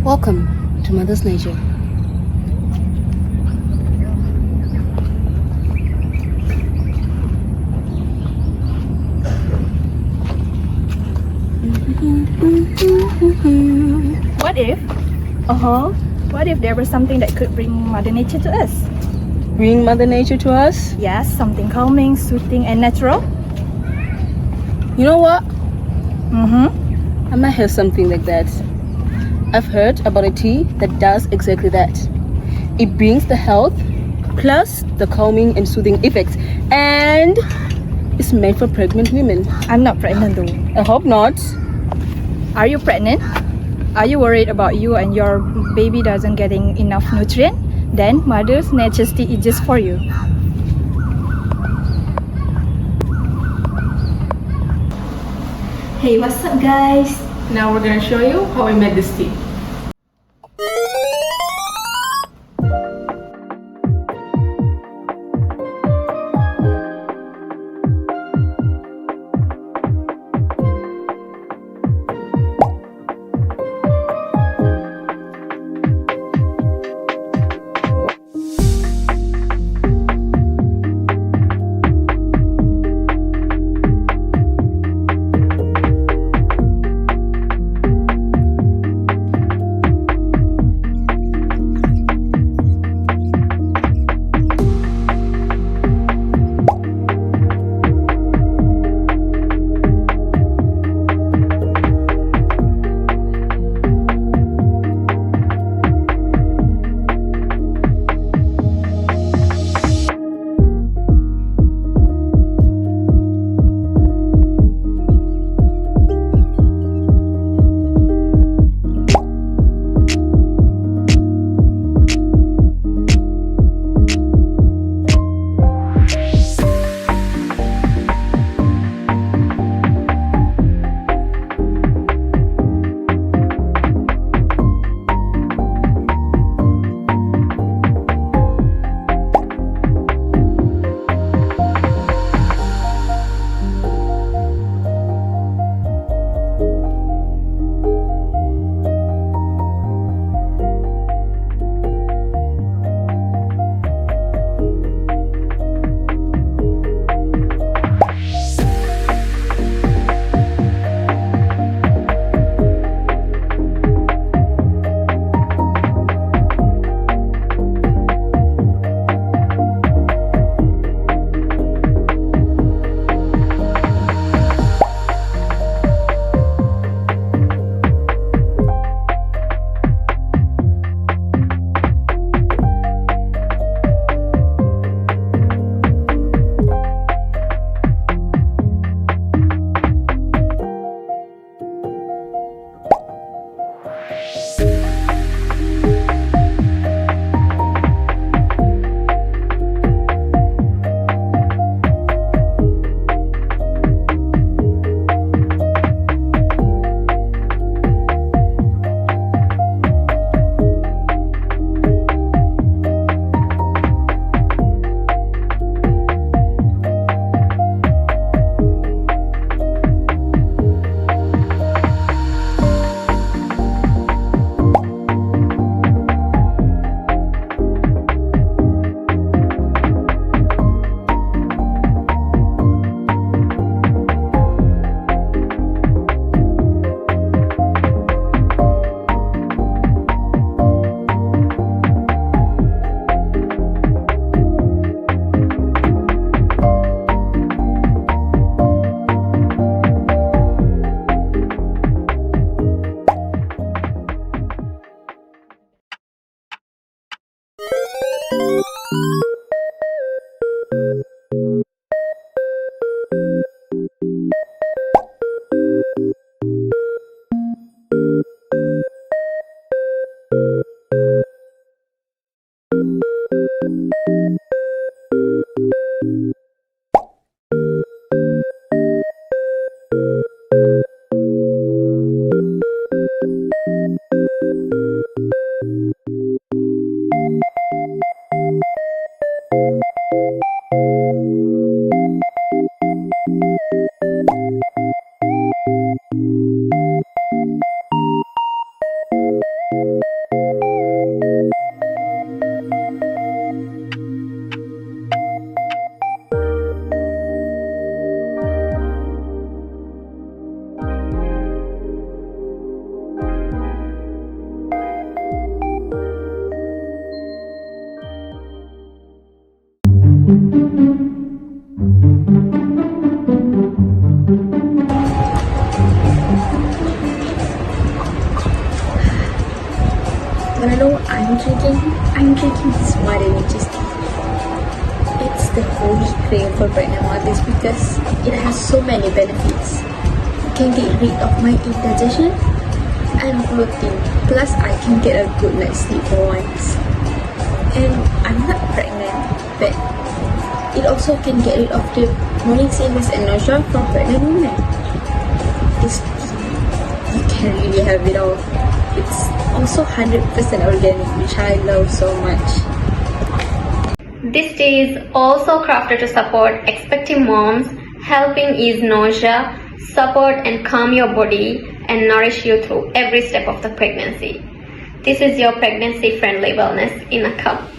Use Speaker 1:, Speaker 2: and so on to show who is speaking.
Speaker 1: Welcome to Mother's Nature.
Speaker 2: What if? What if there was something that could bring Mother Nature to us?
Speaker 1: Bring Mother Nature to us?
Speaker 2: Yes, something calming, soothing, and natural.
Speaker 1: You know what?
Speaker 2: Mm-hmm.
Speaker 1: I might have something like that. I've heard about a tea that does exactly that. It brings the health plus the calming and soothing effects, and it's made for pregnant women.
Speaker 2: I'm not pregnant though.
Speaker 1: I hope not.
Speaker 2: Are you pregnant? Are you worried about you and your baby doesn't getting enough nutrient? Then Mother's Nature's tea is just for you. Hey, what's up guys?
Speaker 1: Now we're gonna show you how I made this tea.
Speaker 3: Wanna know what I'm drinking? I'm drinking this Mother Nature's tea. It's the holy grail for pregnant mothers because it has so many benefits. It can get rid of my indigestion and bloating. Plus, I can get a good night's sleep for once. And I'm not pregnant, but it also can get rid of the morning sickness and nausea from pregnant women. This you can really have it all. It's also 100% organic, which I love so much.
Speaker 4: This tea is also crafted to support expecting moms, helping ease nausea, support and calm your body, and nourish you through every step of the pregnancy. This is your pregnancy-friendly wellness in a cup.